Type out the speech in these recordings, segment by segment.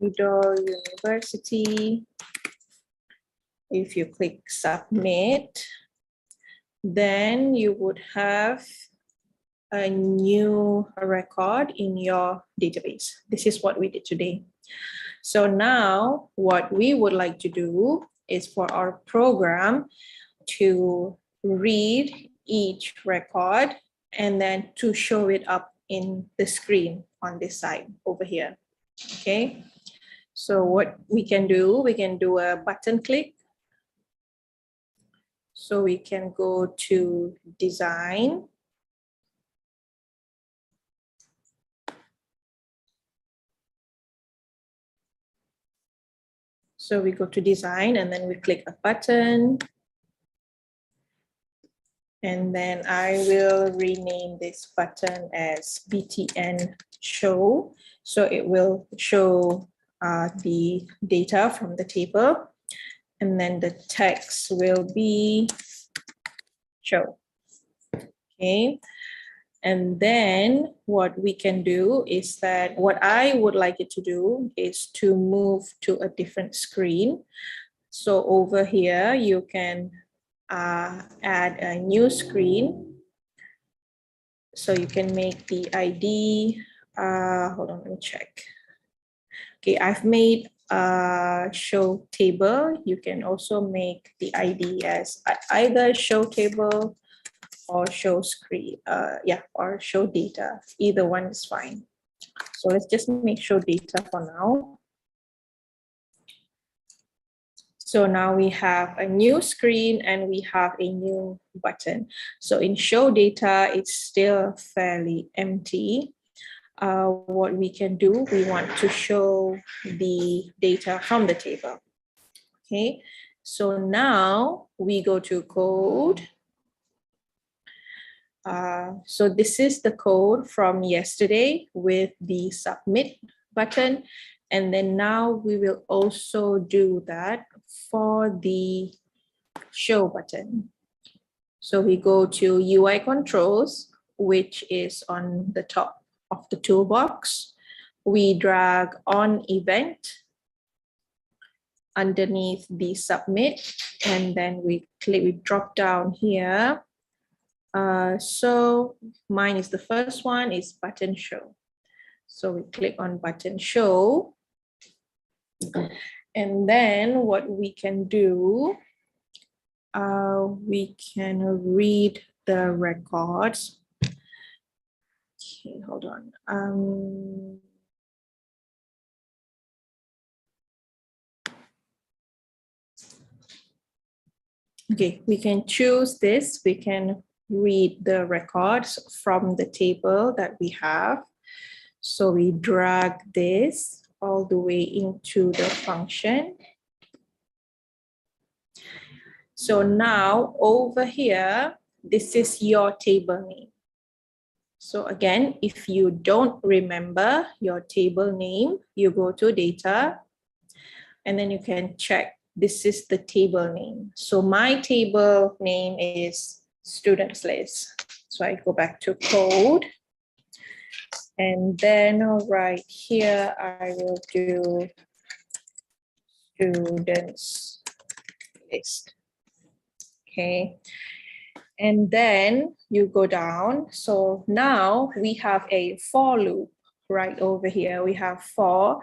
Idol University. If you click submit, then you would have a new record in your database. This is what we did today. So now what we would like to do is for our program to read each record and then to show it up in the screen on this side over here. Okay. So what we can do a button click. So we can go to design. So we go to design and then we click a button. And then I will rename this button as BTN show. So it will show the data from the table. And then the text will be show. Okay. And then what we can do is that what I would like it to do is to move to a different screen. So over here, you can add a new screen. So you can make the ID, hold on, let me check. Okay, I've made a show table. You can also make the ID as either show table or show screen, or show data. Either one is fine. So let's just make show data for now. So now we have a new screen and we have a new button. So in show data, it's still fairly empty. What we can do, we want to show the data from the table. Okay, so now we go to code. So this is the code from yesterday with the submit button. And then now we will also do that for the show button. So we go to UI controls, which is on the top of the toolbox. We drag on event underneath the submit, and then we drop down here. So mine is the first one, is button show. So we click on button show. And then what we can do, we can read the records. Okay, hold on. Okay, we can choose this. We can read the records from the table that we have. So we drag this all the way into the function. So now over here, this is your table name. So again, if you don't remember your table name, you go to data and then you can check, this is the table name. So my table name is students list. So I go back to code. And then right here, I will do students list. Okay. And then you go down. So now we have a for loop right over here. We have for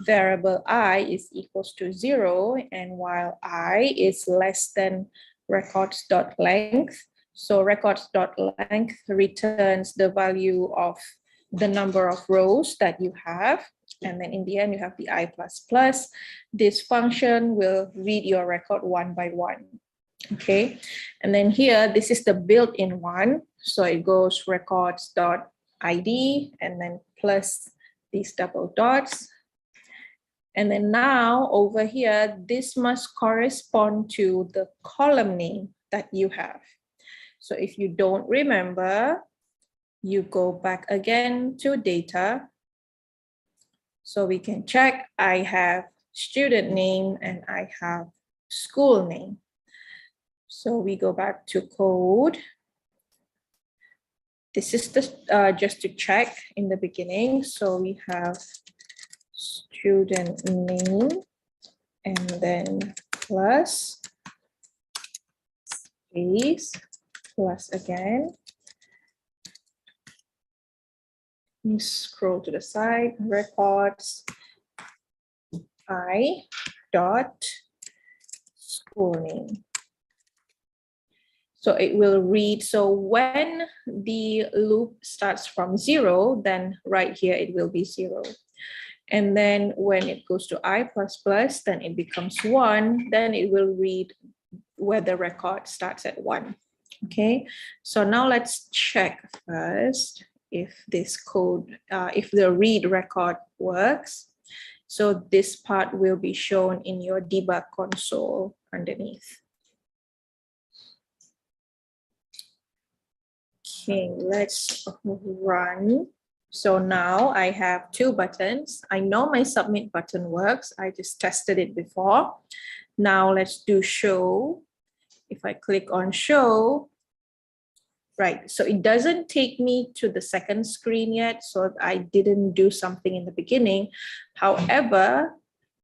variable I is equals to 0, and while I is less than records.length. So records.length returns the value of the number of rows that you have. And then in the end, you have the I++. This function will read your record one by one. Okay, and then here, this is the built-in one. So it goes records.id and then plus these double dots. And then now over here, this must correspond to the column name that you have. So if you don't remember, you go back again to data. So we can check, I have student name and I have school name. So we go back to code. This is the just to check in the beginning. So we have student name, and then plus space plus again. You scroll to the side, records I dot school name. So it will read, so when the loop starts from 0, then right here it will be 0. And then when it goes to I++, then it becomes 1, then it will read where the record starts at 1. Okay, so now let's check first if this code, if the read record works. So this part will be shown in your debug console underneath. Okay, let's run. So now I have 2 buttons. I know my submit button works. I just tested it before. Now let's do show. If I click on show, right, so it doesn't take me to the second screen yet, so I didn't do something in the beginning. However,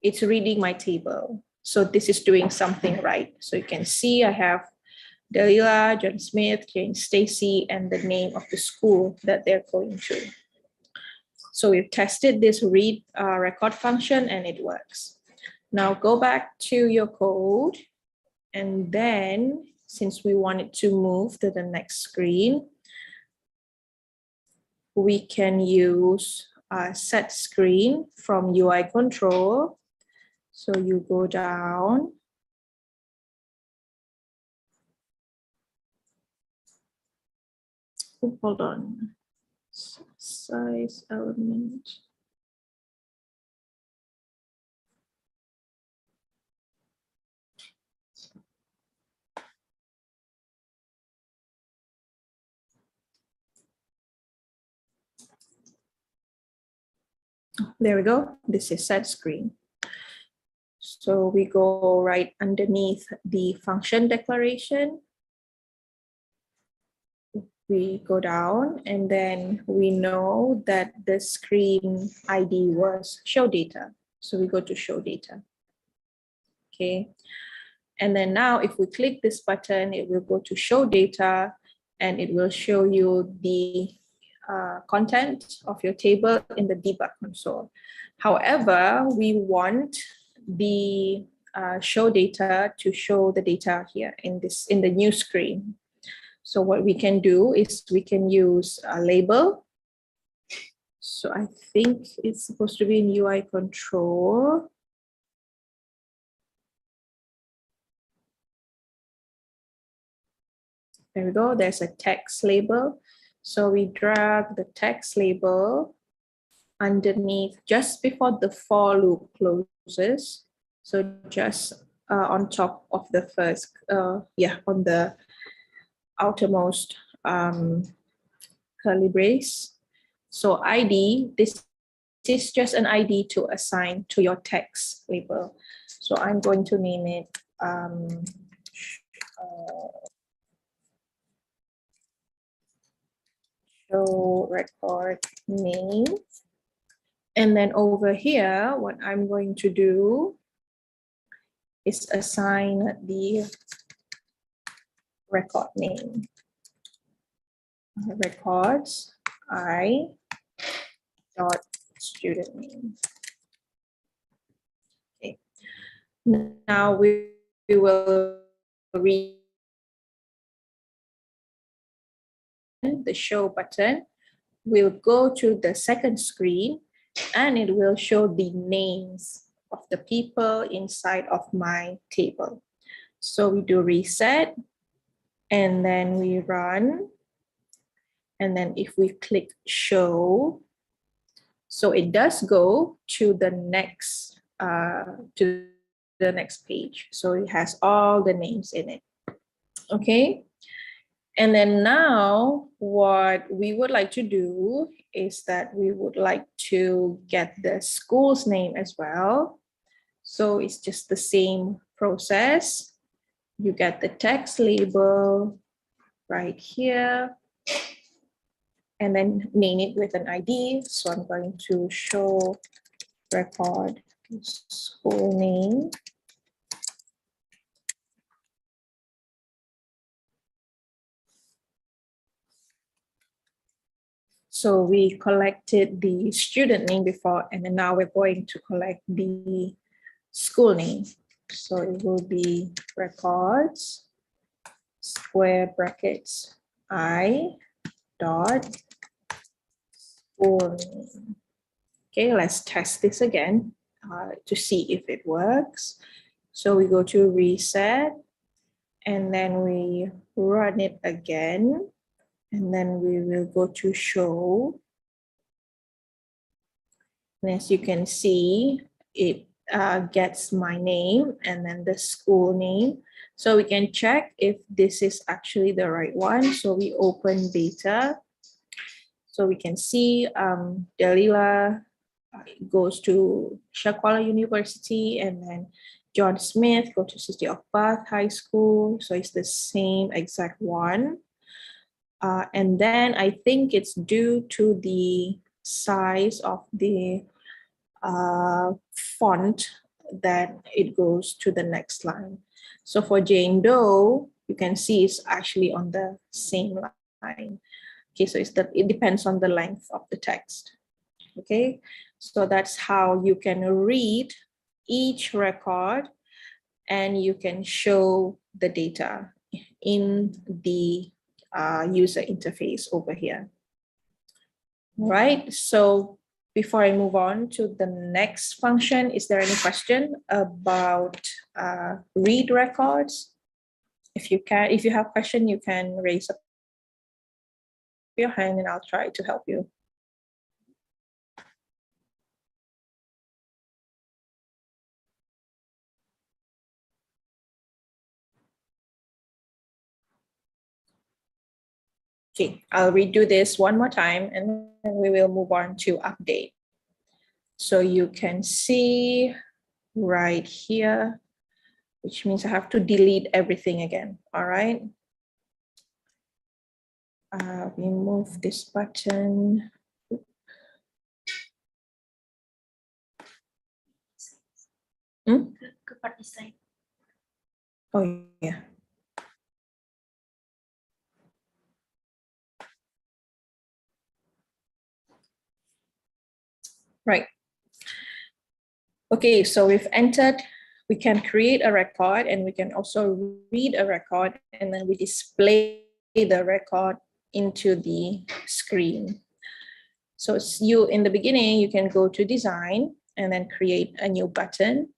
it's reading my table. So this is doing something right. So you can see I have Delilah, John Smith, Jane Stacy, and the name of the school that they're going to. So we've tested this read record function and it works. Now go back to your code, and then since we want it to move to the next screen, we can use set screen from UI control. So you go down. Oh, hold on. Size element. There we go. This is set screen. So we go right underneath the function declaration. We go down, and then we know that the screen ID was show data. So we go to show data. Okay. And then now if we click this button, it will go to show data, and it will show you the content of your table in the debug console. However, we want the show data to show the data here in the new screen. So what we can do is we can use a label. So I think it's supposed to be in UI control. There we go, there's a text label. So we drag the text label underneath just before the for loop closes. So just on top of the first, on the outermost curly brace. So ID, this is just an ID to assign to your text label. So I'm going to name it show record name. And then over here, what I'm going to do is assign the record name. Records I dot student name. Okay. Now we will read the show button. We'll go to the second screen, and it will show the names of the people inside of my table. So we do reset, and then we run. And then if we click show, so it does go to the next page. So it has all the names in it. Okay. And then now what we would like to do is that we would like to get the school's name as well. So it's just the same process. You get the text label right here, and then name it with an ID. So I'm going to show record school name. So we collected the student name before, and then now we're going to collect the school name. So it will be records, square brackets, I dot school name. Okay, let's test this again to see if it works. So we go to reset, and then we run it again. And then we will go to show. And as you can see, it gets my name and then the school name. So we can check if this is actually the right one. So we open data. So we can see Dalila goes to Shakwala University, and then John Smith go to City of Bath High School. So it's the same exact one. And then I think it's due to the size of the font that it goes to the next line. So for Jane Doe, you can see it's actually on the same line. Okay, so it depends on the length of the text. Okay, so that's how you can read each record and you can show the data in the user interface over here. All right, so before I move on to the next function, is there any question about read records? If you have a question, you can raise up your hand and I'll try to help you. Okay, I'll redo this one more time and then we will move on to update. So you can see right here, which means I have to delete everything again, all right? We move this button. Oh, yeah. Right. Okay, so we've entered, we can create a record and we can also read a record, and then we display the record into the screen. So it's in the beginning, you can go to design and then create a new button.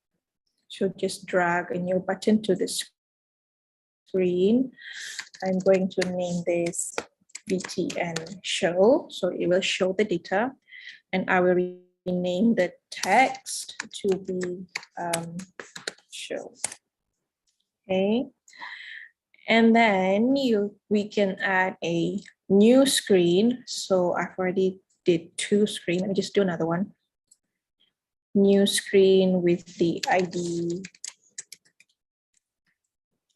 So just drag a new button to the screen. I'm going to name this BTN show. So it will show the data, and I will rename the text to be show. Okay. And then we can add a new screen. So I've already did 2 screens. Let me just do another one. New screen with the ID.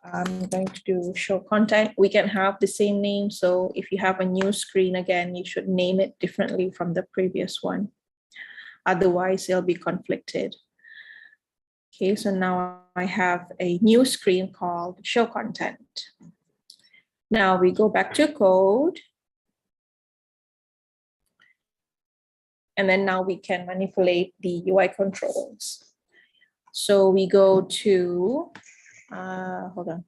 I'm going to do show content. We can have the same name. So if you have a new screen again, you should name it differently from the previous one. Otherwise, it'll be conflicted. Okay, so now I have a new screen called show content. Now we go back to code. And then now we can manipulate the UI controls. So we go to,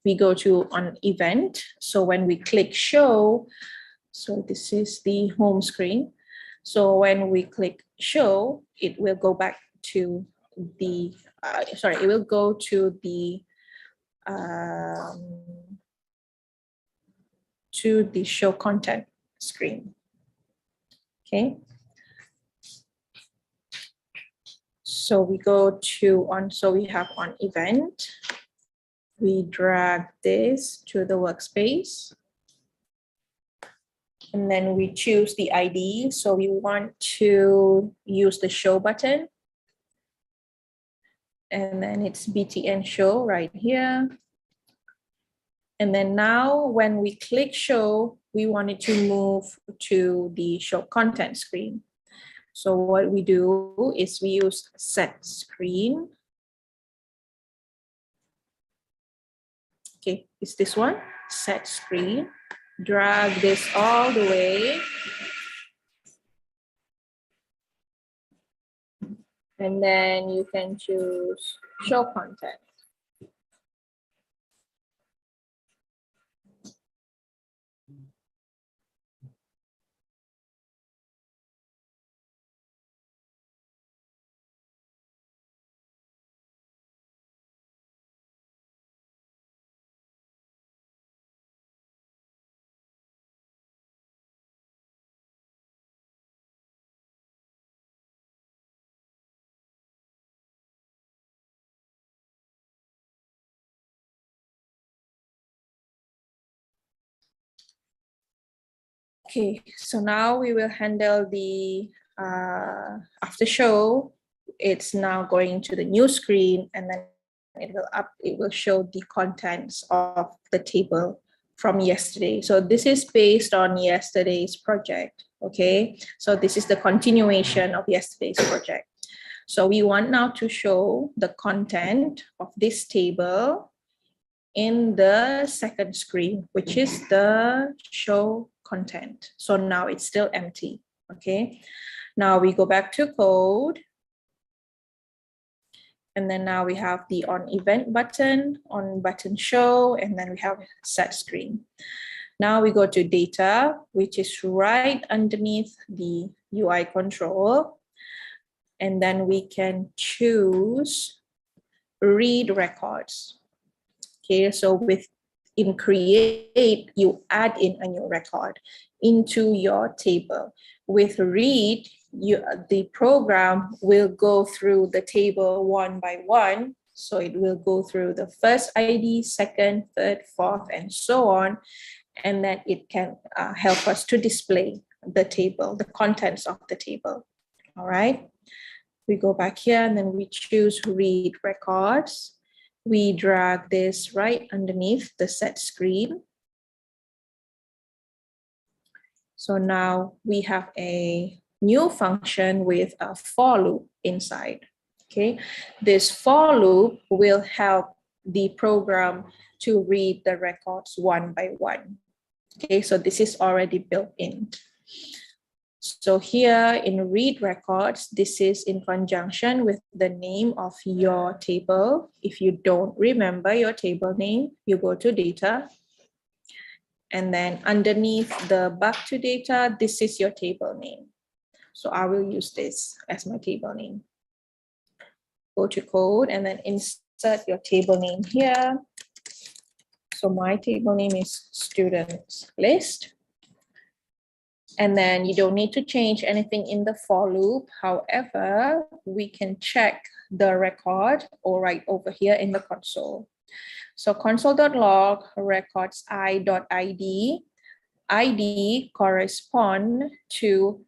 we go to on event. So when we click show, so this is the home screen. So when we click show, it will go back to the, it will go to the show content screen. Okay. So we go to so we have on event. We drag this to the workspace. And then we choose the ID. So we want to use the show button. And then it's BTN show right here. And then now when we click show, we want it to move to the show content screen. So what we do is we use set screen. Okay, it's this one, set screen. Drag this all the way. And then you can choose show content. Okay, so now we will handle the after show. It's now going to the new screen, and then it will show the contents of the table from yesterday. So this is based on yesterday's project. Okay, so this is the continuation of yesterday's project. So we want now to show the content of this table in the second screen, which is the show content. So now it's still empty. Okay, now we go back to code. And then now we have the on event button, on button show, and then we have set screen. Now we go to data, which is right underneath the UI control. And then we can choose read records. Okay, so in create, you add in a new record into your table. With read, the program will go through the table one by one. So it will go through the first ID, second, third, fourth, and so on. And then it can help us to display the table, the contents of the table. All right. We go back here and then we choose read records. We drag this right underneath the set screen. So now we have a new function with a for loop inside. Okay, this for loop will help the program to read the records one by one. Okay, so this is already built in. So here in read records, this is in conjunction with the name of your table. If you don't remember your table name, you go to data. And then underneath the back to data, this is your table name. So I will use this as my table name. Go to code and then insert your table name here. So my table name is student list. And then you don't need to change anything in the for loop. However, we can check the record or right over here in the console. So console.log records i.id. ID correspond to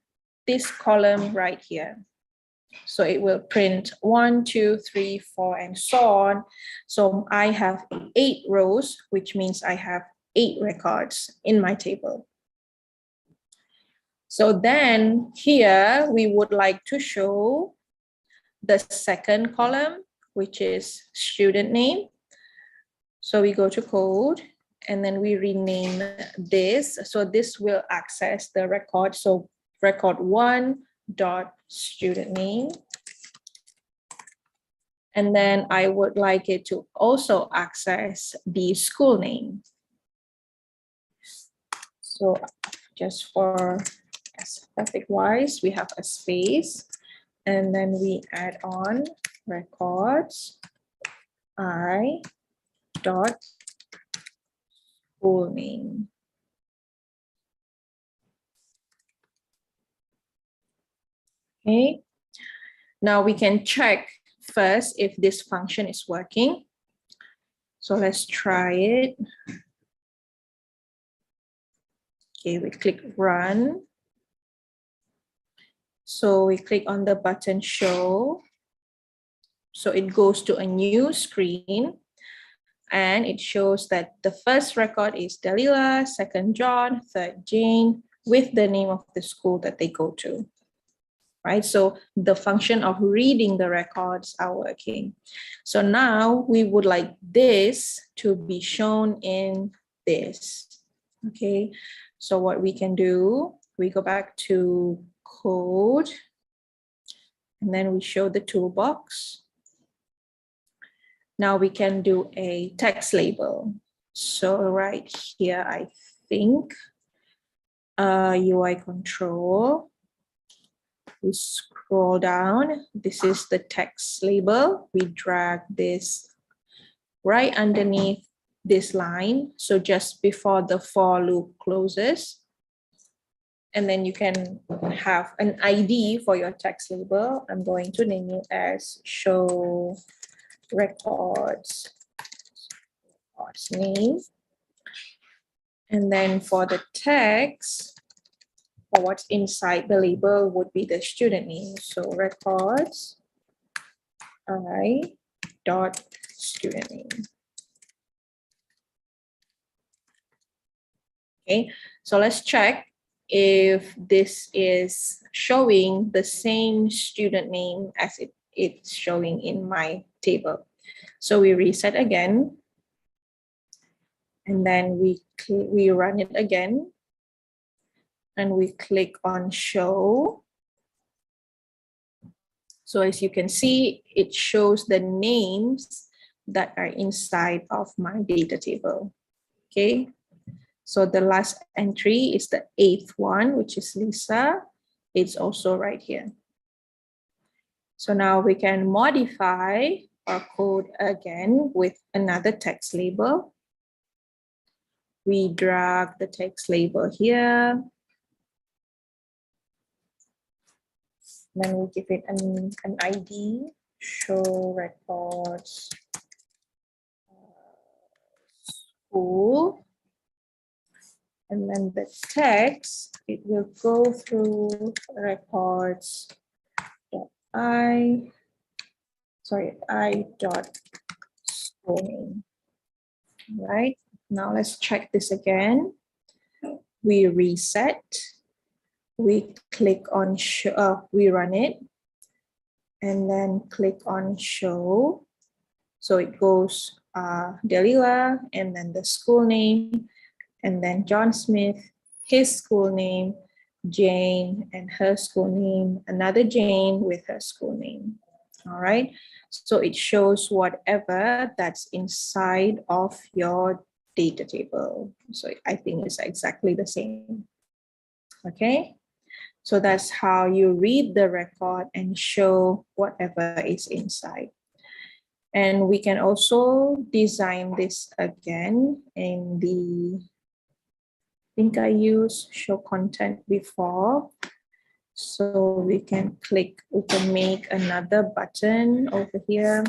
this column right here. So it will print 1, 2, 3, 4, and so on. So I have 8 rows, which means I have 8 records in my table. So then here we would like to show the second column, which is student name. So we go to code and then we rename this. So this will access the record. So record 1 dot student name. And then I would like it to also access the school name. So just for aesthetic wise, we have a space and then we add on records I dot school name. Okay, now we can check first if this function is working. So let's try it. Okay, we click run. So we click on the button show. So it goes to a new screen and it shows that the first record is Dalila, second John, third Jane, with the name of the school that they go to. right? So the function of reading the records are working. So now we would like this to be shown in this, okay? So what we can do, we go back to code, and then we show the toolbox. Now we can do a text label. So right here, I think, UI control, we scroll down, this is the text label. We drag this right underneath this line. So just before the for loop closes. And then you can have an ID for your text label. I'm going to name it as show records name. And then for the text, or what's inside the label would be the student name. So records dot student name. Okay, so let's check if this is showing the same student name as it's showing in my table. So we reset again, and then we run it again, and we click on show. So as you can see, it shows the names that are inside of my data table. Okay, so the last entry is the 8th one, which is Lisa. It's also right here. So now we can modify our code again with another text label. We drag the text label here. Then we give it an ID, show records school. And then the text, it will go through records I dot school name. Right, now let's check this again. We reset, we click on show, we run it, and then click on show. So it goes Delila, and then the school name, and then John Smith, his school name, Jane and her school name, another Jane with her school name. All right, so it shows whatever that's inside of your data table. So I think it's exactly the same. Okay, so that's how you read the record and show whatever is inside. And we can also design this again in the, I think I used show content before. So we can click, we can make another button over here.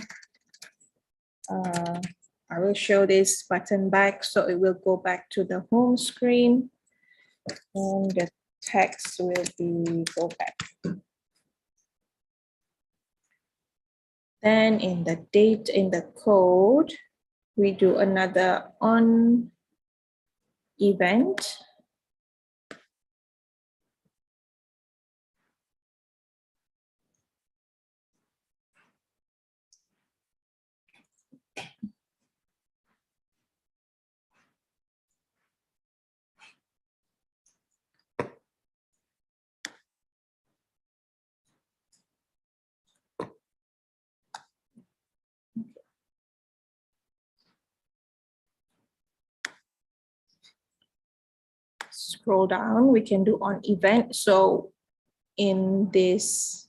I will show this button back, so it will go back to the home screen, and the text will be go back. Then in the date, in the code, we do another on event. Scroll down, we can do on event. So in this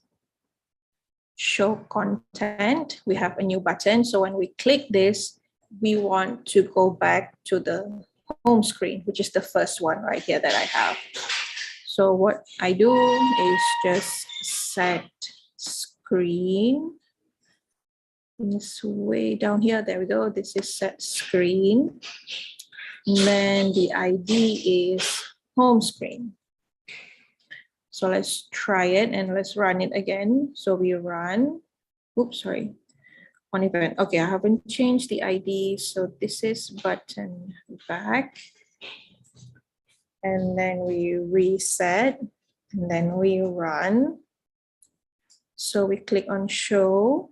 show content, we have a new button. So when we click this, we want to go back to the home screen, which is the first one right here that I have. So what I do is just set screen. It's way down here. There we go. This is set screen. And then the ID is home screen. So let's try it and let's run it again. So we run, oops, sorry, on event. Okay, I haven't changed the ID. So this is button back. And then we reset, and then we run. So we click on show.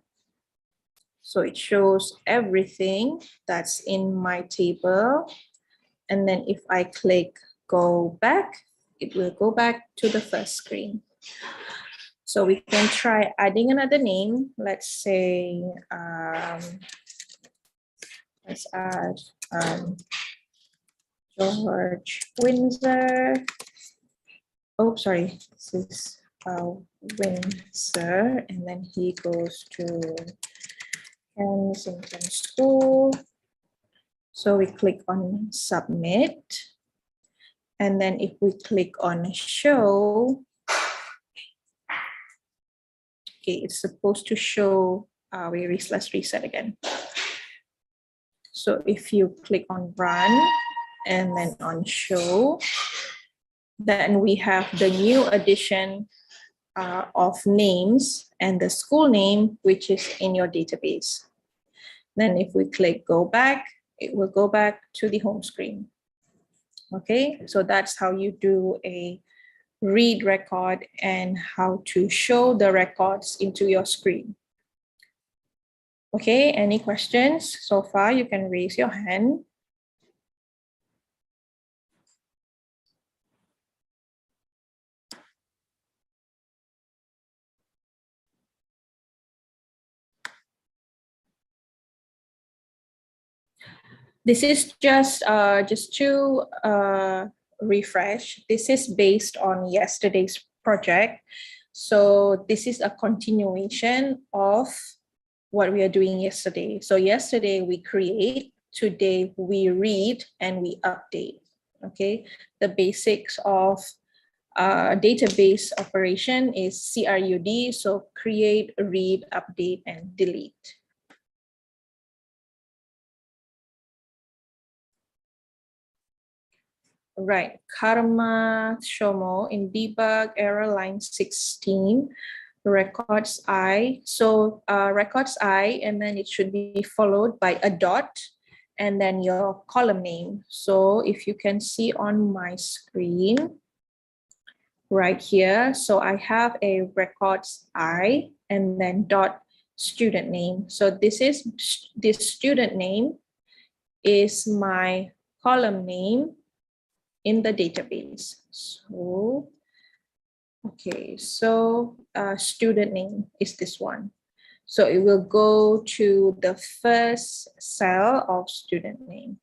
So it shows everything that's in my table. And then if I click go back, it will go back to the first screen. So we can try adding another name. Let's say, let's add George Windsor. Oh, sorry, this is Windsor, and then he goes to Kensington School. So we click on submit. And then if we click on show, okay, it's supposed to show, let's reset again. So if you click on run and then on show, then we have the new addition of names and the school name, which is in your database. Then if we click go back, it will go back to the home screen. Okay, so that's how you do a read record and how to show the records into your screen. Okay, any questions so far? You can raise your hand. This is just to refresh. This is based on yesterday's project. So this is a continuation of what we are doing yesterday. So yesterday we create, today we read and we update. Okay, the basics of database operation is CRUD. So create, read, update, and delete. Right, Karma Shomo in debug error line 16, records I. So records I, and then it should be followed by a dot and then your column name. So if you can see on my screen right here, so I have a records I and then dot student name. So this student name is my column name in the database. So, okay, so student name is this one. So it will go to the first cell of student name.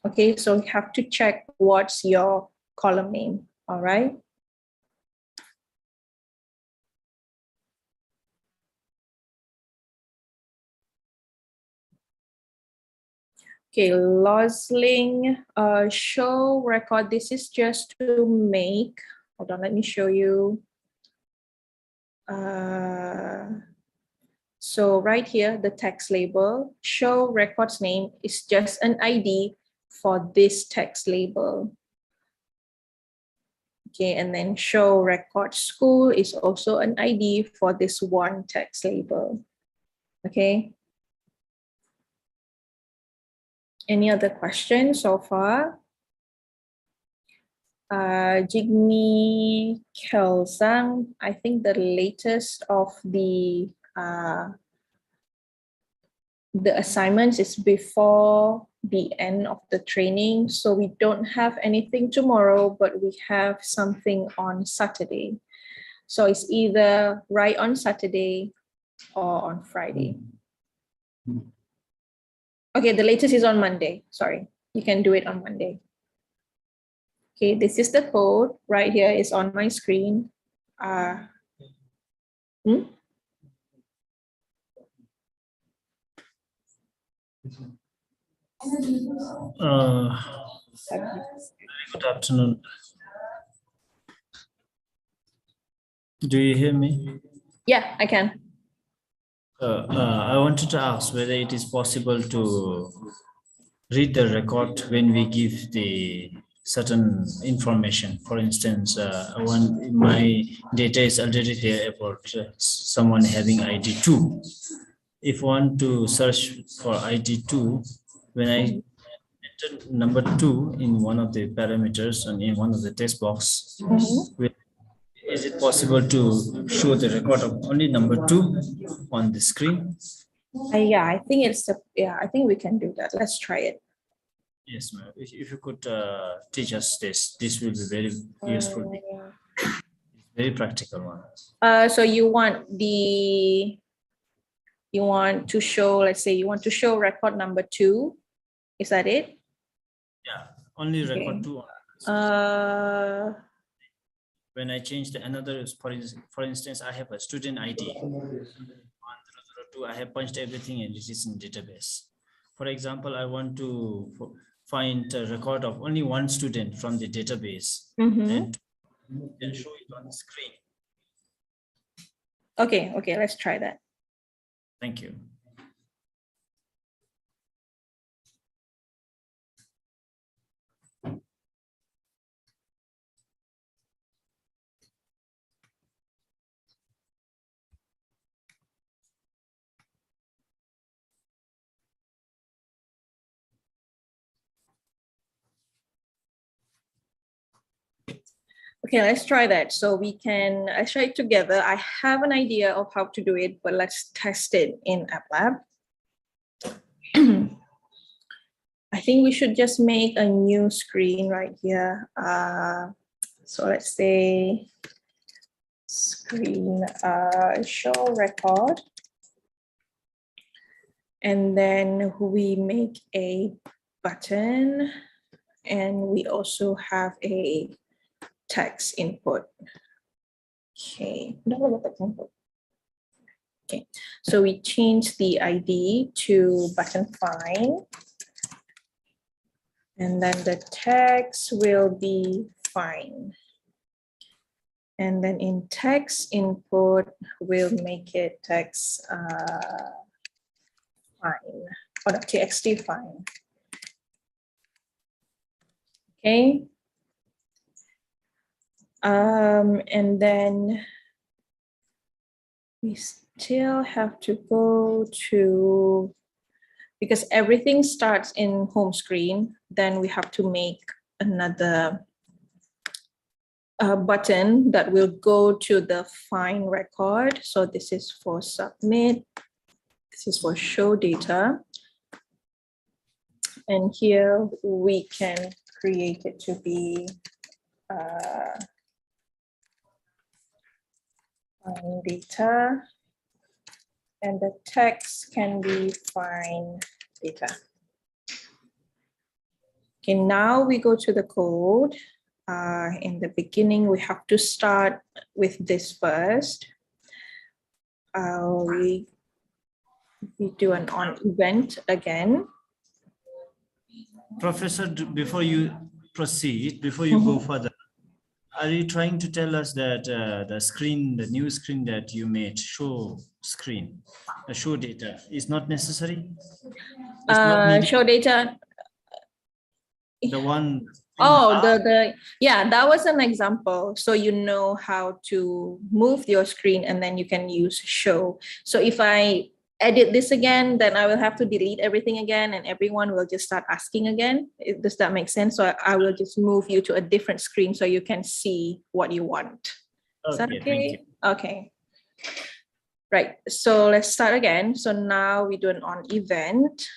Okay, so you have to check what's your column name, all right? Okay, Losling show record. This is just to make, hold on, let me show you. So right here, the text label, show records name is just an ID for this text label. Okay, and then show record school is also an ID for this one text label. Okay. Any other questions so far? Jigme Kelsang, I think the latest of the assignments is before the end of the training. So we don't have anything tomorrow, but we have something on Saturday. So it's either right on Saturday or on Friday. Okay, the latest is on Monday. Sorry, you can do it on Monday. Okay, this is the code right here. Is on my screen. Good afternoon. Do you hear me? Yeah, I can. I wanted to ask whether it is possible to read the record when we give the certain information. For instance, when my data is already there about someone having ID 2. If I want to search for ID 2, when I enter number 2 in one of the parameters and in one of the text box, Is it possible to show the record of only number 2 on the screen? Yeah, I think I think we can do that. Let's try it. Yes, ma'am. If you could teach us this will be very useful. Very practical one. So you want to show, let's say you want to show record number 2. Is that it? Yeah, only record Okay. 2. When I change the another, for instance, I have a student ID 1002. I have punched everything and it is in database. For example, I want to find a record of only one student from the database and then show it on the screen. Okay, let's try that. Thank you. Okay, let's try that. So let's try it together. I have an idea of how to do it, but let's test it in AppLab. I think we should just make a new screen right here. So let's say screen show record. And then we make a button, and we also have a text input. Okay, okay, so we change the ID to button find, and then the text will be find. And then in text input, we'll make it text find, or the txt find. Okay. And then we still have to go to, because everything starts in home screen, then we have to make another button that will go to the find record. So this is for submit, this is for show data. And here we can create it to be find data, and the text can be find data. Okay, now we go to the code. In the beginning, we have to start with this first. We do an on event again. Professor, before you proceed, before you go further, are you trying to tell us that the new screen that you made, show screen, the show data, is not necessary? It's not needed? Show data. The one. Oh, yeah, that was an example. So you know how to move your screen, and then you can use show. So if I edit this again, then I will have to delete everything again, and everyone will just start asking again. Does that make sense? So I will just move you to a different screen so you can see what you want. Is that okay? Thank you. Okay. Right. So let's start again. So now we do an on event.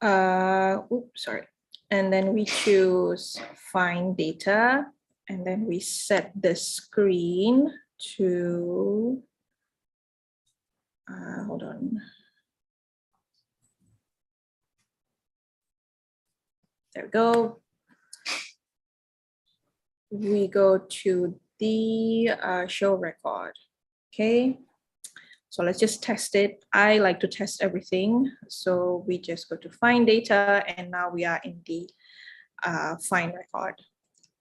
Sorry. And then we choose find data, and then we set the screen to, hold on. There we go. We go to the show record. Okay. So let's just test it. I like to test everything. So we just go to find data, and now we are in the find record.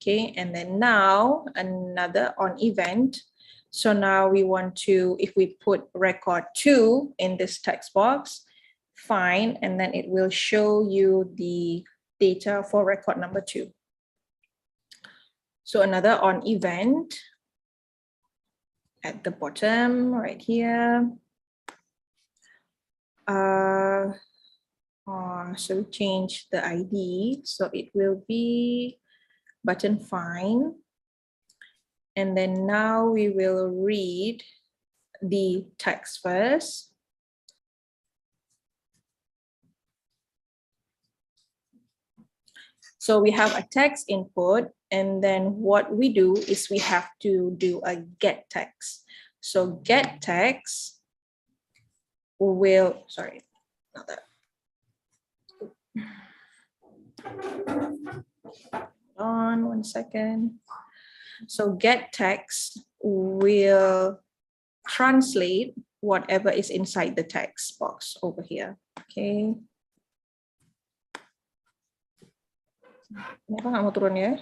Okay, and then now another on event. So now we want to, if we put record 2 in this text box, find, and then it will show you the data for record number 2. So another on event at the bottom right here. So we change the ID, so it will be button find. And then now we will read the text first. So we have a text input, and then what we do is we have to do a get text. So get text will, sorry, not that. Hold on 1 second. So get text will translate whatever is inside the text box over here. Okay. Kenapa nggak mau turun ya?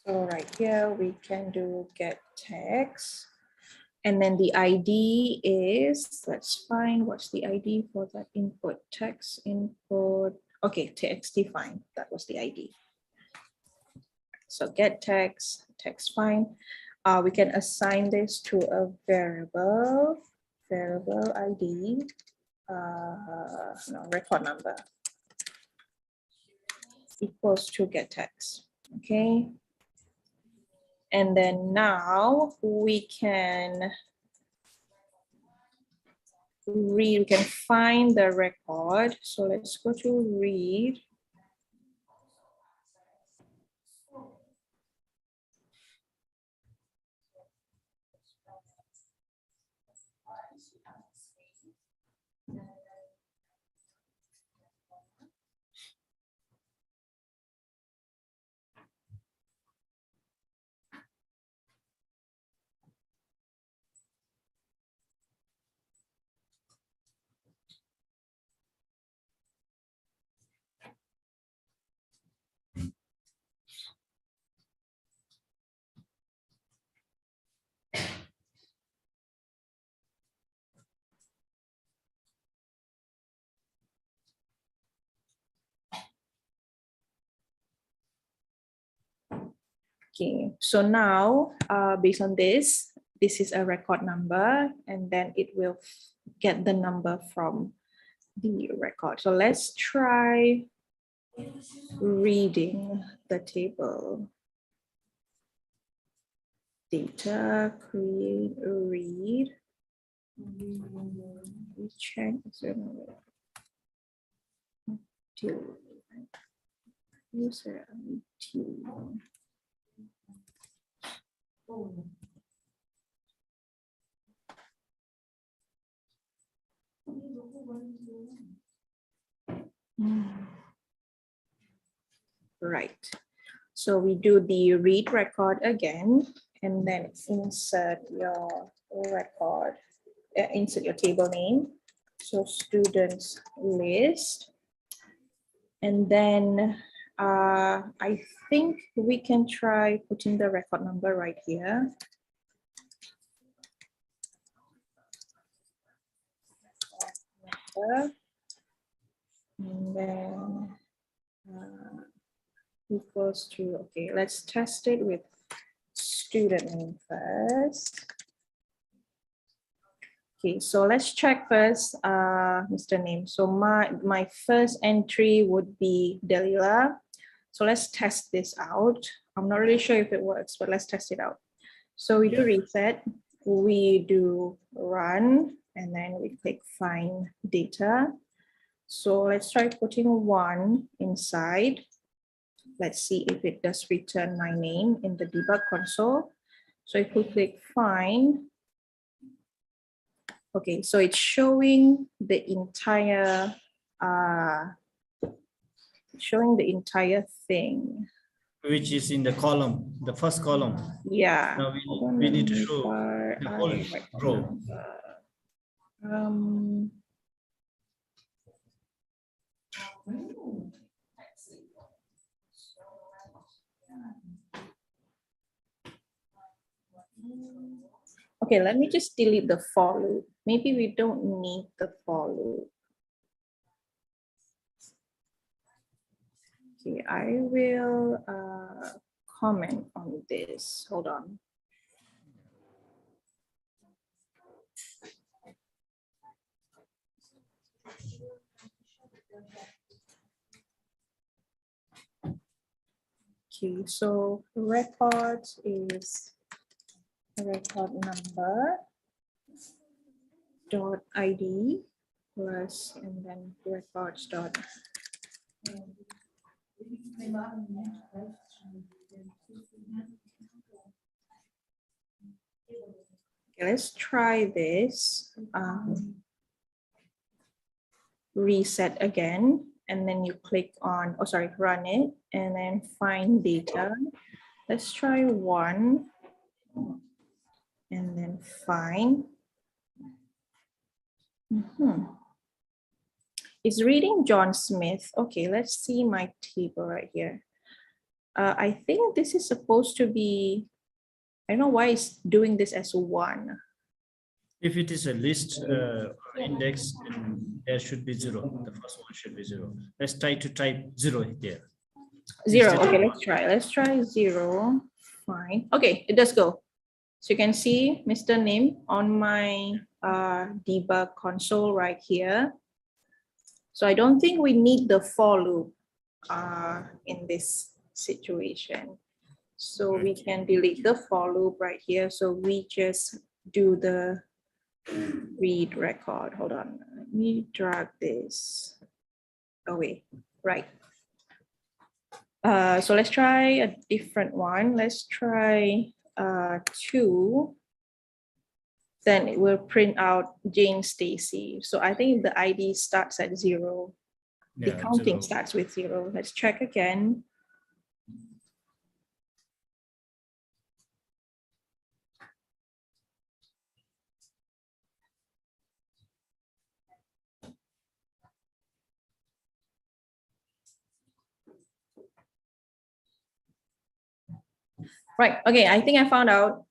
So right here we can do get text. And then the ID is, let's find what's the ID for that input, text input. Okay, text define, that was the ID. So get text, text find. We can assign this to a variable ID, no, record number equals to get text, okay? And then now we can read, we can find the record. So let's go to read. Okay, so now based on this is a record number, and then it will get the number from the record. So let's try reading the table. Data, create, read. We check. User ID. Right. So we do the read record again, and then insert your record, insert your table name. So students list. And then I think we can try putting the record number right here. And then equals to, okay, let's test it with student name first. Okay, so let's check first, Mr. Name. So my first entry would be Delila. So let's test this out. I'm not really sure if it works, but let's test it out. So we do reset, we do run, and then we click find data. So let's try putting 1 inside. Let's see if it does return my name in the debug console. So if we click find, okay, so it's showing the entire thing. Which is in the column, the first column. Yeah. Now we need to show the whole row. Okay, let me just delete the for loop. Maybe we don't need the for loop. Okay, I will comment on this. Hold on. Okay, so record is record number dot ID plus and then records dot. Okay, let's try this. Reset again, and then you click on, oh sorry, run it, and then find data. Let's try 1, and then find. It's reading John Smith. Okay, let's see my table right here. I think this is supposed to be, I don't know why it's doing this as 1. If it is a list index, then there should be 0. The first one should be 0. Let's try to type 0 there. 0, Instead of okay, 1. let's try 0, fine. Okay, it does go. So you can see Mr. Nim on my debug console right here. So I don't think we need the for loop in this situation. So we can delete the for loop right here. So we just do the read record. Hold on, let me drag this away. Right. So let's try a different one. Let's try 2. Then it will print out Jane Stacy. So I think the ID starts at 0. The Yeah, counting 0. starts with 0. Let's check again. Right, okay, I think I found out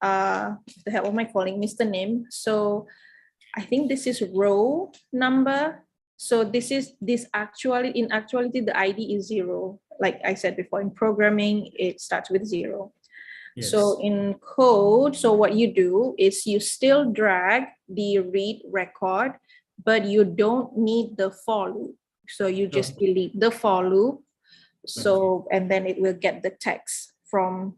with the help of my calling Mr. Nim. So I think this is row number. So this actually, in actuality, the ID is 0. Like I said before, in programming, it starts with 0. Yes. So in code, so what you do is you still drag the read record, but you don't need the for loop. So you just delete the for loop. So, and then it will get the text from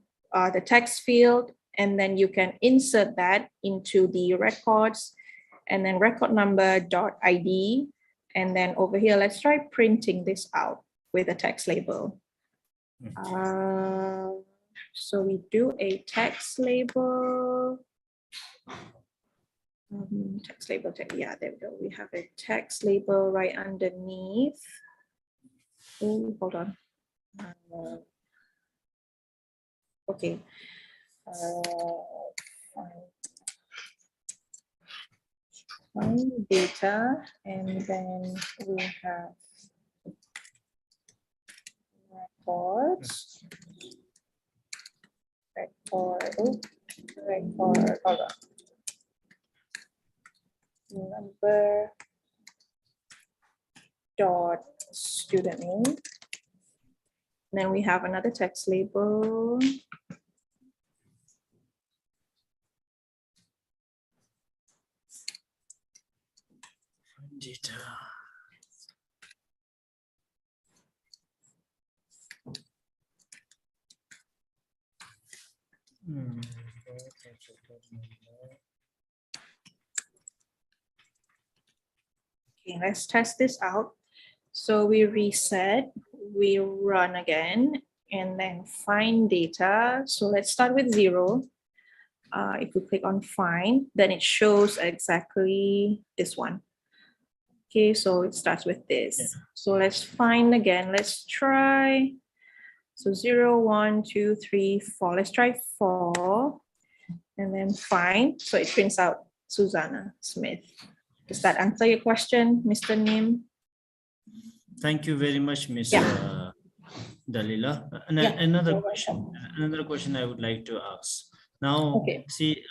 the text field, and then you can insert that into the records, and then record number dot ID. And then over here, let's try printing this out with a text label. So we do a text label. Text label, yeah, there we go. We have a text label right underneath. Oh, hold on. Okay. Find data, and then we have records. Hold on. Number dot student name. Then we have another text label. Data. Okay, let's test this out. So we reset, we run again, and then find data. So let's start with 0. If we click on find, then it shows exactly this one. Okay, so it starts with this. Yeah. So let's find again. Let's try. So 0, 1, 2, 3, 4. Let's try 4, and then find. So it prints out Susanna Smith. Does that answer your question, Mr. Nim? Thank you very much, Ms. Dalila. Another question I would like to ask. Now, see,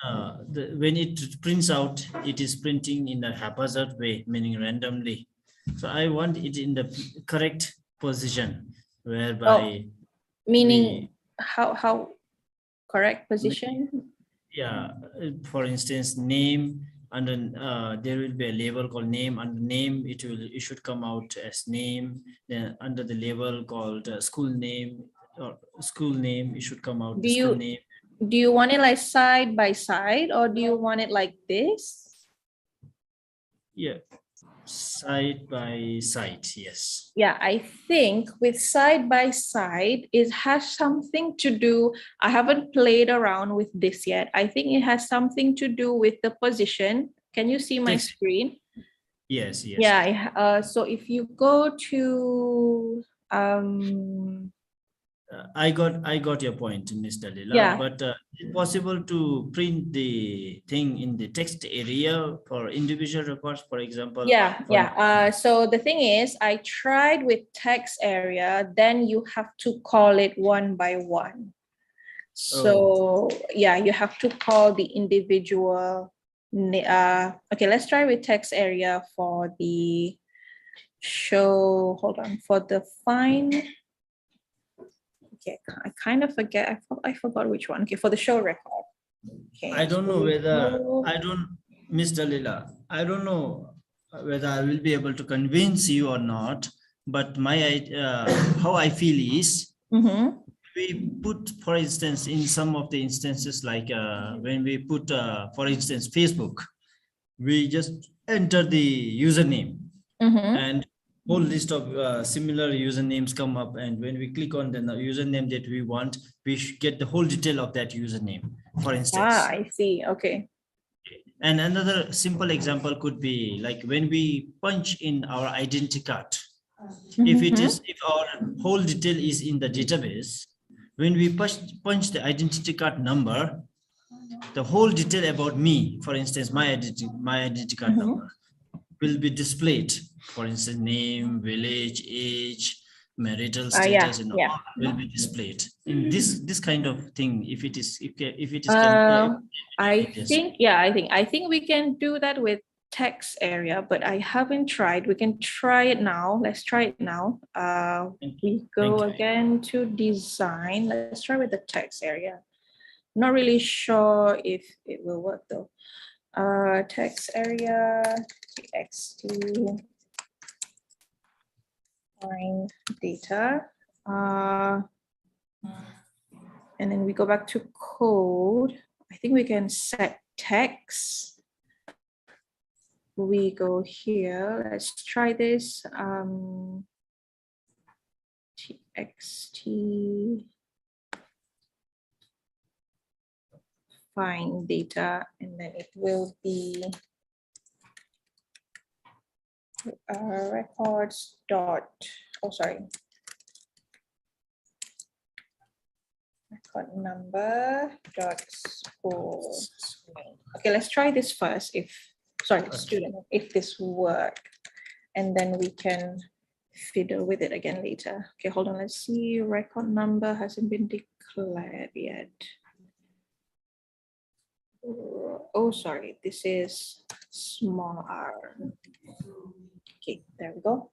when it prints out, it is printing in a haphazard way, meaning randomly. So I want it in the correct position, whereby meaning how correct position? Yeah, for instance, name under there will be a label called name. Under name, it should come out as name. Then under the label called school name, or school name, it should come out the school name. Do you want it like side by side, or do you want it like this? Yeah, side by side. Yes. Yeah, I think with side by side, it has something to do. I haven't played around with this yet. I think it has something to do with the position. Can you see my Text. screen? Yes. Yes. Yeah. So if you go to I got your point, Ms. Dalila. Yeah. But is it possible to print the thing in the text area for individual records, for example? Yeah. So the thing is, I tried with text area, then you have to call it one by one. So yeah, you have to call the individual. Okay, let's try with text area for the show. Hold on, for the find. Okay, I kind of forget. I forgot which one. Okay, for the show record. Okay. I don't know whether Ms. Dalila, I don't know whether I will be able to convince you or not. But my how I feel is, we put, for instance, in some of the instances, like when we put, for instance, Facebook, we just enter the username and whole list of similar usernames come up, and when we click on the username that we want, we should get the whole detail of that username, for instance. I see. Okay. And another simple example could be like when we punch in our identity card. If our whole detail is in the database, when we punch the identity card number, the whole detail about me, for instance, my identity card number, will be displayed. For instance, name, village, age, marital status, and all will be displayed. In this kind of thing, if it is I think we can do that with text area, but I haven't tried. We can try it now. Let's try it now. We go again to design. Let's try with the text area. Not really sure if it will work though. Text area, txt, find data. And then we go back to code. I think we can set text. We go here. Let's try this. Txt. Find data, and then it will be records dot, record number dot school. Okay, let's try this first. Student, if this work, and then we can fiddle with it again later. Okay, hold on. Let's see. Record number hasn't been declared yet. Oh, sorry, this is small r. Okay, there we go.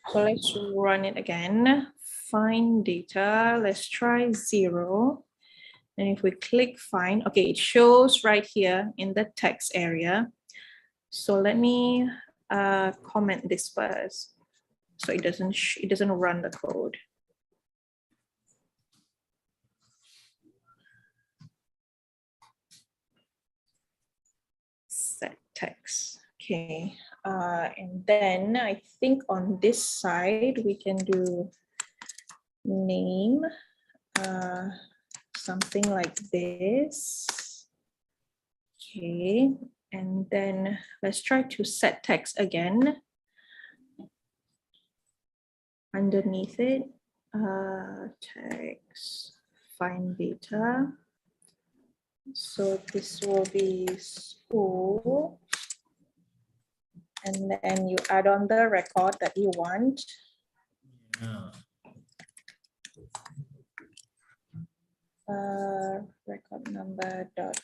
So let's run it again. Find data, let's try 0. And if we click find, okay, it shows right here in the text area. So let me comment this first, so it doesn't run the code. Set text. Okay, and then I think on this side we can do name, something like this. Okay, and then let's try to set text again. Underneath it, text, find data. So this will be school. And then you add on the record that you want. Record number dot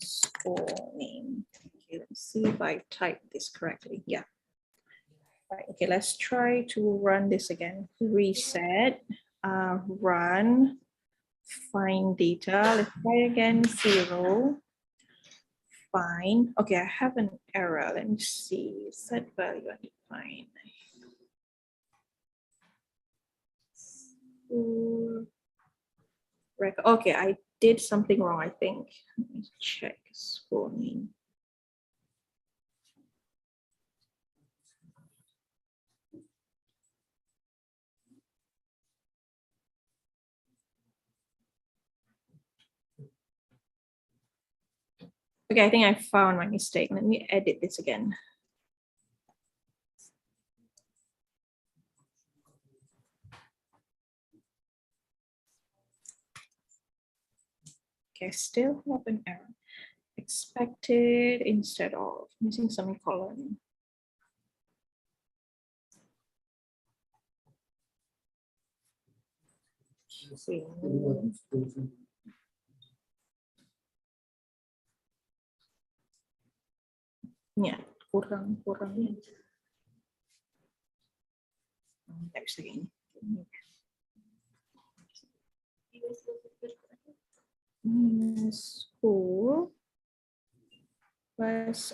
school name. Okay, let's see if I type this correctly. Yeah. Right. Okay, let's try to run this again. Reset, run, find data. Let's try again 0. undefined. Okay, I have an error. Let me see. Set value undefined. Okay, I did something wrong, I think. Let me check school name. Okay, I think I found my mistake. Let me edit this again. Okay, I still have an error. Expected instead of missing semicolon. Ya, kurang. Nggak bisa gini. School.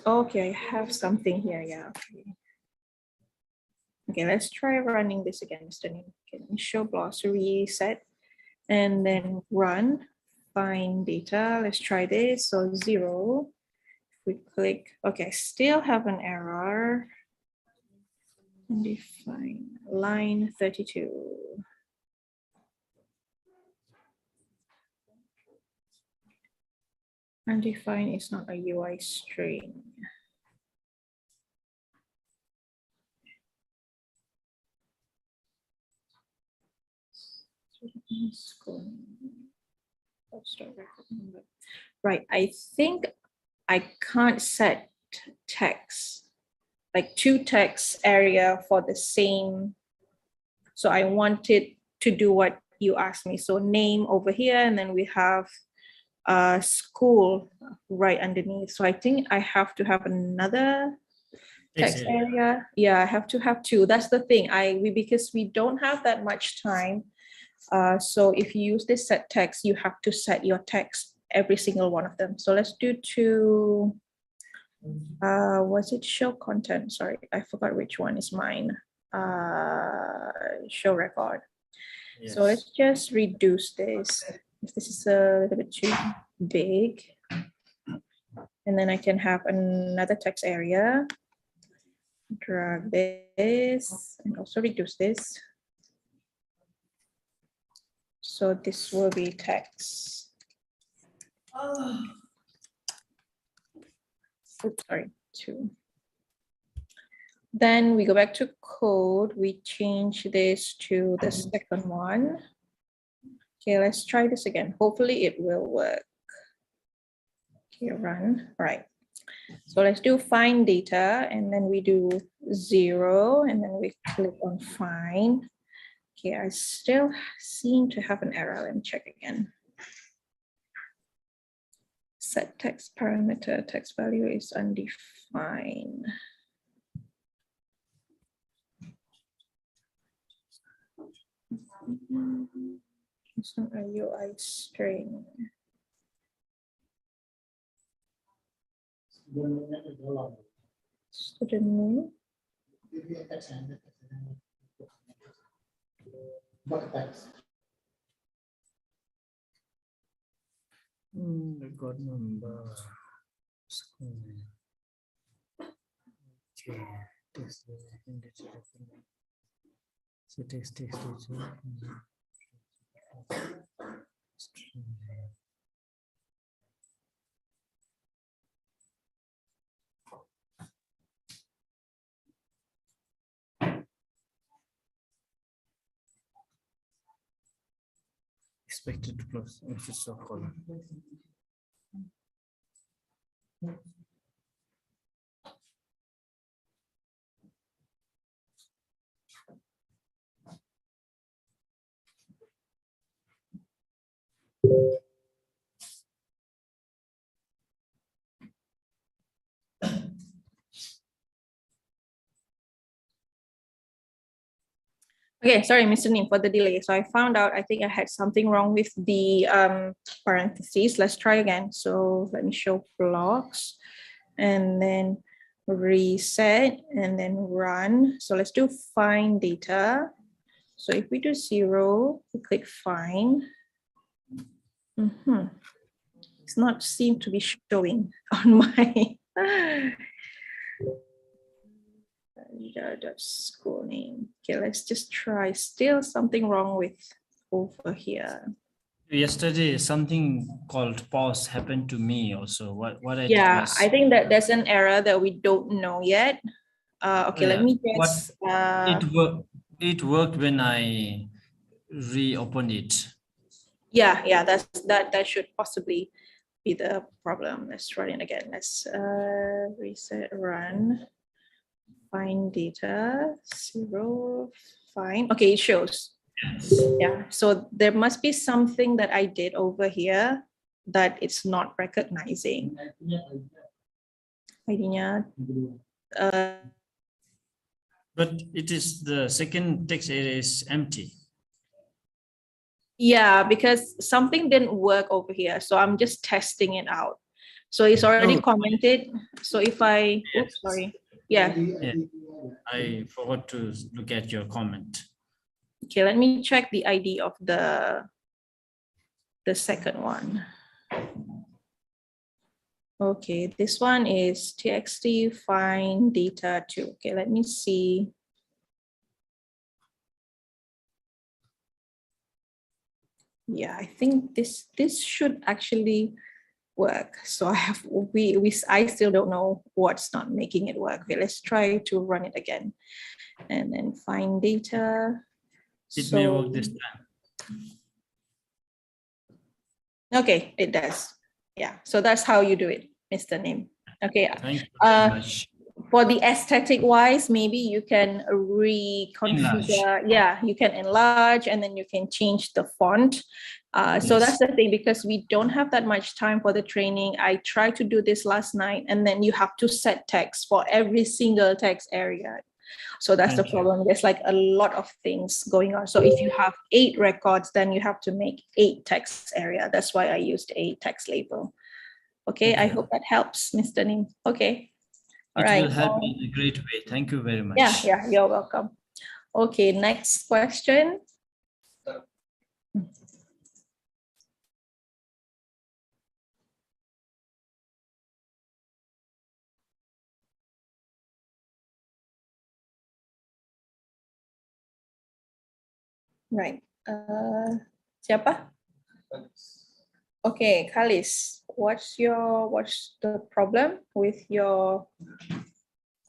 Okay, I have something here. Yeah. Okay, let's try running this again, Mr. Nim. Okay, let me show glossary set and then run. Find data. Let's try this. So 0. We click, okay, still have an error. Define line 32. Undefined is not a UI string. Right, I think I can't set text, like 2 text area for the same. So I wanted to do what you asked me. So name over here, and then we have school right underneath. So I think I have to have another text area. Yeah, I have to have 2. That's the thing. Because we don't have that much time. So if you use this set text, you have to set your text every single one of them. So let's do 2. Was it show content? Sorry, I forgot which one is mine. Show record. Yes. So let's just reduce this. If this is a little bit too big. And then I can have another text area. Drag this and also reduce this. So this will be text. Oops, sorry, 2. Then we go back to code. We change this to the second one. Okay, let's try this again. Hopefully it will work. Okay, run. All right. So let's do find data, and then we do 0, and then we click on find. Okay, I still seem to have an error. Let me check again. Set text parameter, text value is undefined. It's not a UI string. Student name. Record number. Okay. So text. Expected to close if it's a column. Okay, sorry, Mr. Nim, for the delay. So I found out, I think I had something wrong with the parentheses. Let's try again. So let me show blocks and then reset and then run. So let's do find data. So if we do 0, we click find. It's not seem to be showing on my school name. Okay, let's just try. Still something wrong with over here. Yesterday, something called pause happened to me also. What I did Yeah, was, I think that there's an error that we don't know yet. Okay, let yeah, me what just. it worked when I reopened it. Yeah, that should possibly be the problem. Let's run it again. Let's reset run. Find data 0 find. Okay, it shows. Yes. Yeah, so there must be something that I did over here that it's not recognizing. ID-nya, But it is the second text area is empty. yeah, because something didn't work over here. So I'm just testing it out. So it's already Oh, commented. So if I, oops, sorry. Yeah. yeah. I forgot to look at your comment. Okay, let me check the ID of the second one. Okay, this one is txt find data 2. Okay, let me see. Yeah, I think this should actually work. So I have I still don't know what's not making it work. Okay, let's try to run it again and then find data. It may work this time. Okay, it does. Yeah, so that's how you do it, Mr. Nim. Okay. Thank you very much. For the aesthetic wise, maybe you can reconfigure. Yeah, you can enlarge and then you can change the font. So that's the thing, because we don't have that much time for the training. I tried to do this last night and then you have to set text for every single text area. So that's the problem. There's like a lot of things going on. So if you have 8 records, then you have to make 8 text area. That's why I used a text label. Okay, I hope that helps, Mr. Nim. Okay. All It right. will help me in a great way. Thank you very much. Yeah, you're welcome. Okay, next question. Right. Siapa? Okay, Kalis, what's the problem with your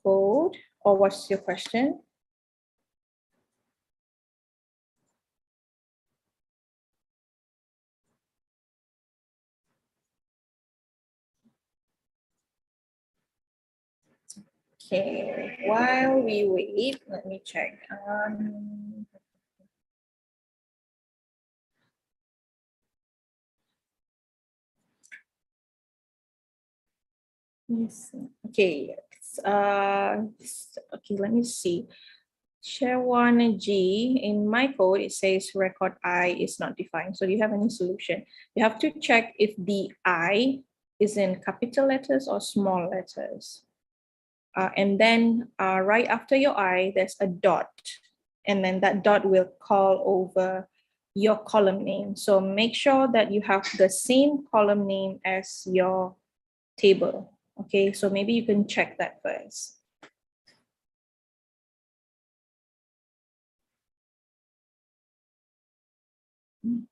code, or what's your question? Okay, while we wait, let me check. Yes. Okay. Okay, let me see. Share 1G, in my code, it says record I is not defined. So do you have any solution? You have to check if the I is in capital letters or small letters. And then right after your I, there's a dot. And then that dot will call over your column name. So make sure that you have the same column name as your table. Okay, so maybe you can check that first. Hmm?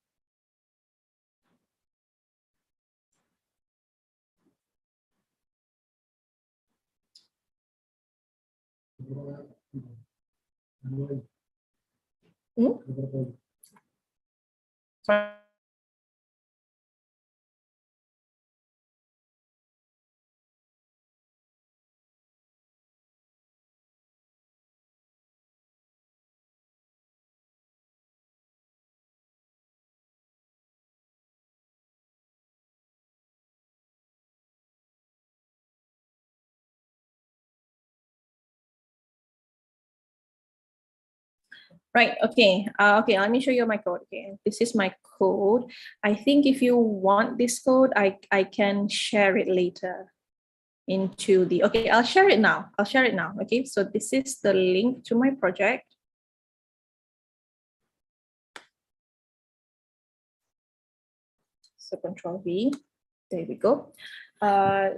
Right, okay. Okay, let me show you my code. Okay, this is my code. I think if you want this code, I can share it later into the, okay, I'll share it now. I'll share it now. Okay, so this is the link to my project. So Control V, there we go.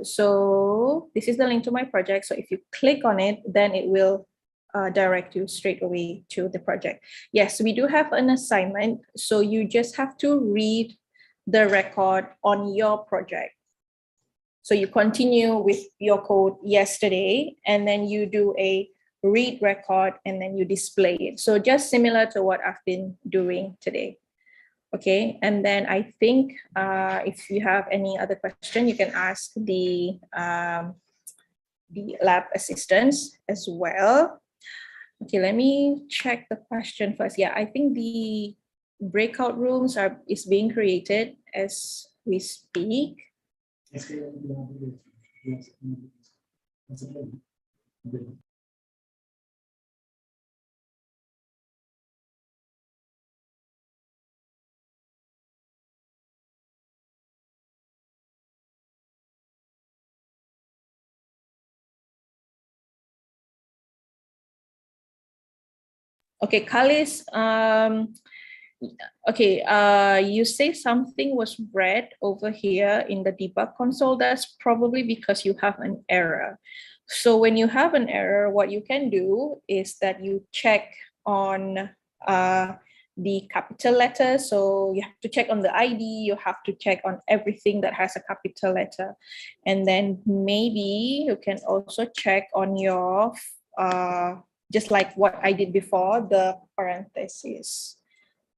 So this is the link to my project. So if you click on it, then it will direct you straight away to the project. Yes, we do have an assignment. So you just have to read the record on your project. So you continue with your code yesterday, and then you do a read record, and then you display it. So just similar to what I've been doing today. Okay, and then I think if you have any other question, you can ask the lab assistants as well. Okay, let me check the question first. Yeah, I think the breakout rooms is being created as we speak. Okay, Kalis, okay, you say something was red over here in the debug console. That's probably because you have an error. So when you have an error, what you can do is that you check on the capital letter. So you have to check on the ID, you have to check on everything that has a capital letter. And then maybe you can also check on your just like what I did before, the parentheses.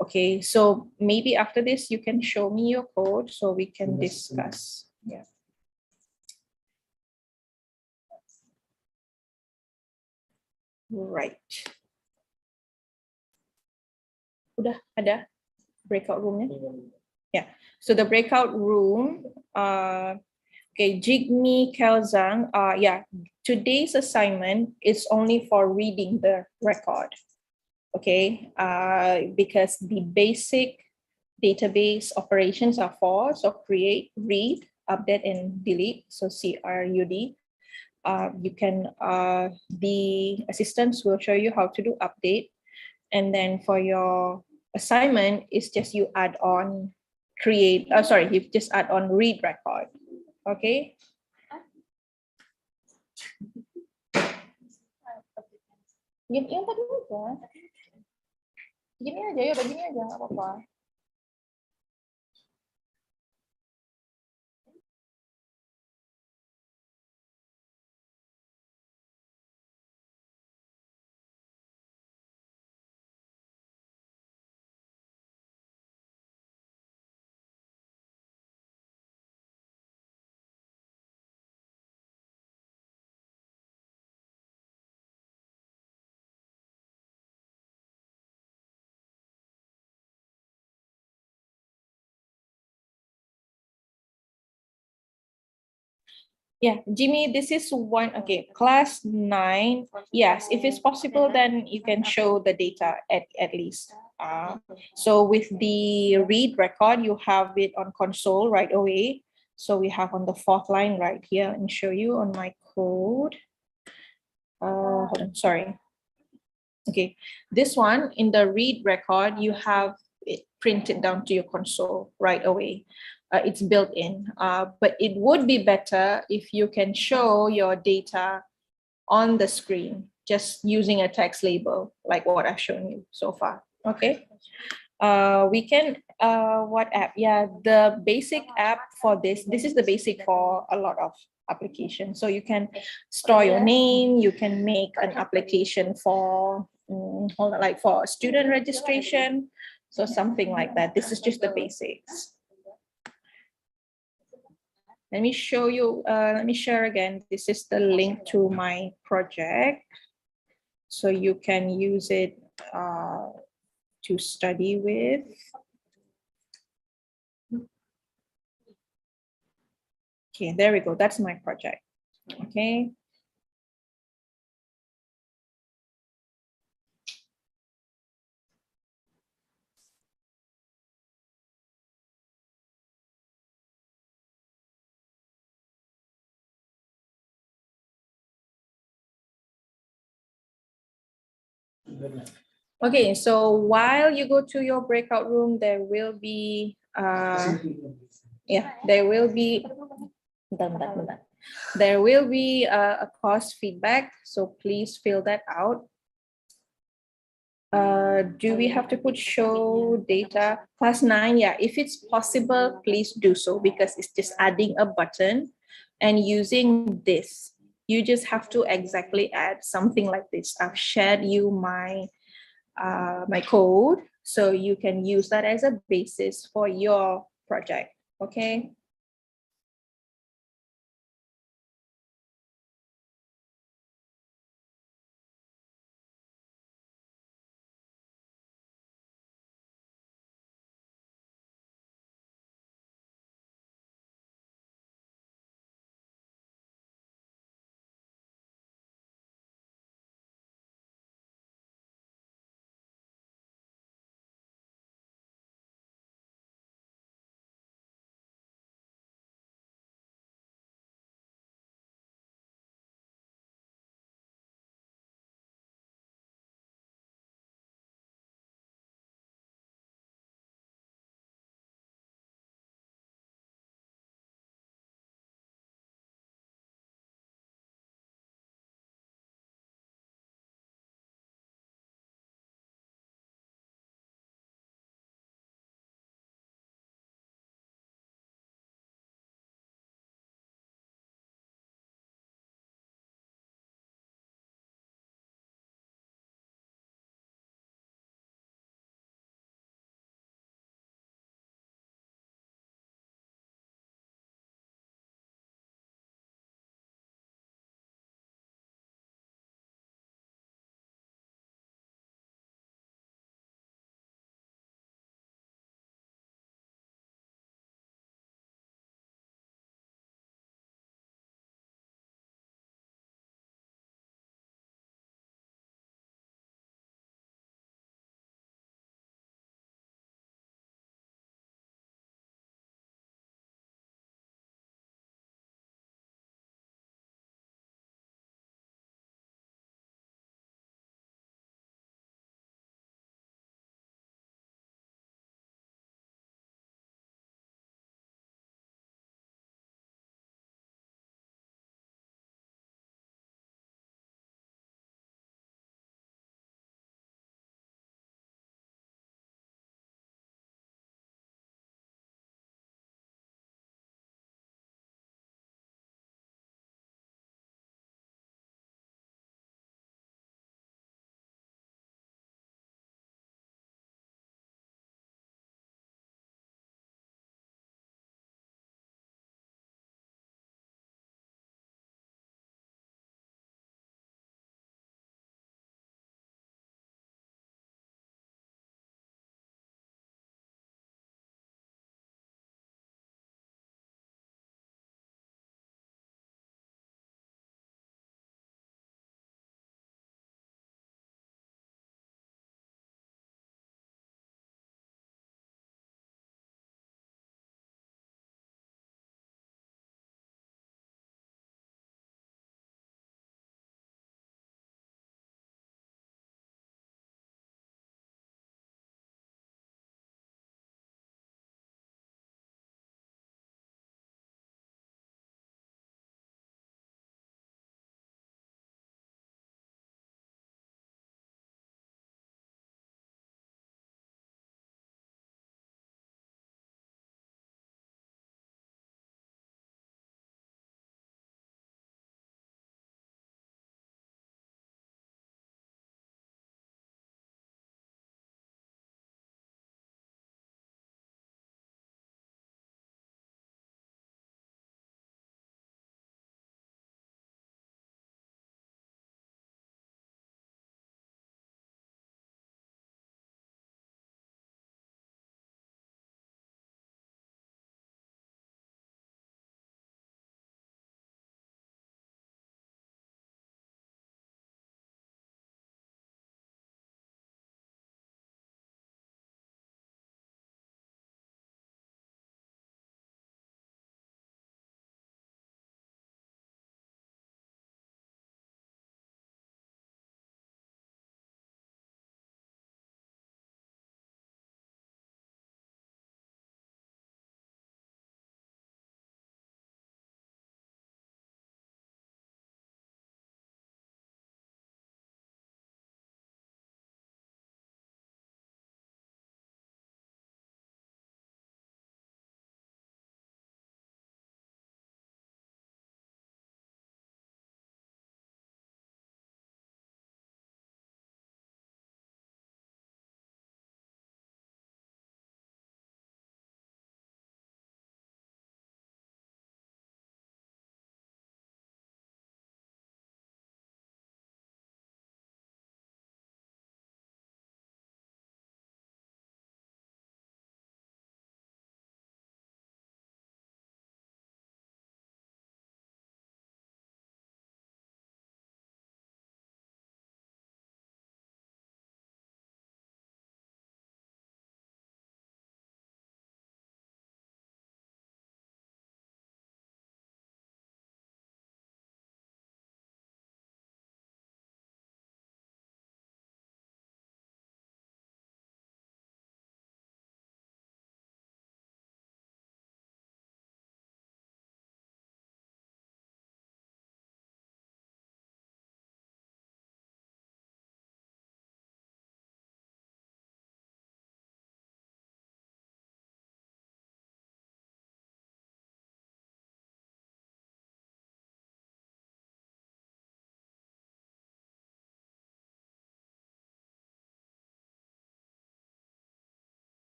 Okay, so maybe after this, you can show me your code so we can discuss. Yeah. Right. Udah ada breakout roomnya? Yeah, so the breakout room, okay, Jigme Kelzang, yeah, today's assignment is only for reading the record. Okay, because the basic database operations are four. So create, read, update, and delete. So CRUD. You can, the assistants will show you how to do update. And then for your assignment, it's just you add on create, sorry, you just add on read record. Okay. Yang tadi aja. Gini aja ya, begini aja, nggak apa-apa. Yeah, Jimmy, this is one, okay, class 9. Yes, if it's possible, then you can show the data at least. So with the read record, you have it on console right away. So we have on the 4th line right here, and show you on my code. Hold on, sorry. Okay, this one in the read record, you have it printed down to your console right away. It's built in, but it would be better if you can show your data on the screen, just using a text label like what I've shown you so far. Okay. We can, what app? Yeah, the basic app for this is the basic for a lot of applications. So you can store your name, you can make an application for, hold on, like for student registration. So something like that. This is just the basics. Let me show you, let me share again. This is the link to my project. So you can use it to study with. Okay, there we go. That's my project. Okay. Okay, so while you go to your breakout room, there will be, there will be, there will be a course feedback. So please fill that out. Do we have to put show data? Class 9, yeah, if it's possible, please do so because it's just adding a button and using this. You just have to exactly add something like this. I've shared you my my code, so you can use that as a basis for your project, okay?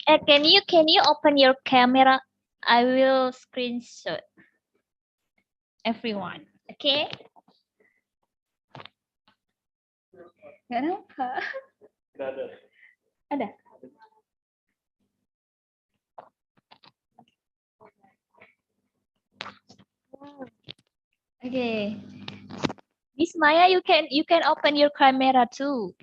Can you open your camera? I will screenshot everyone. Okay? Kenapa? Ada. Okay. Miss Maya, you can open your camera too.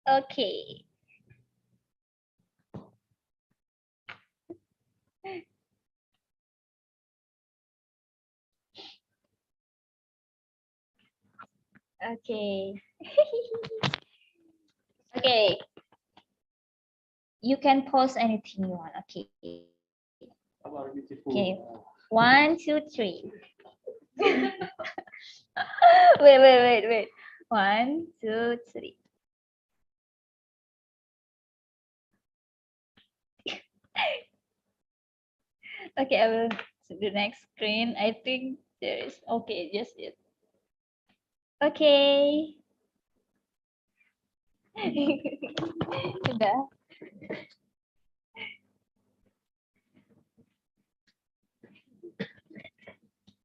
Okay. Okay. Okay. You can post anything you want. Okay. Okay. 1, 2, 3. Wait. 1, 2, 3. Okay, I will to the next screen. I think there is okay, just it. Okay. Sudah.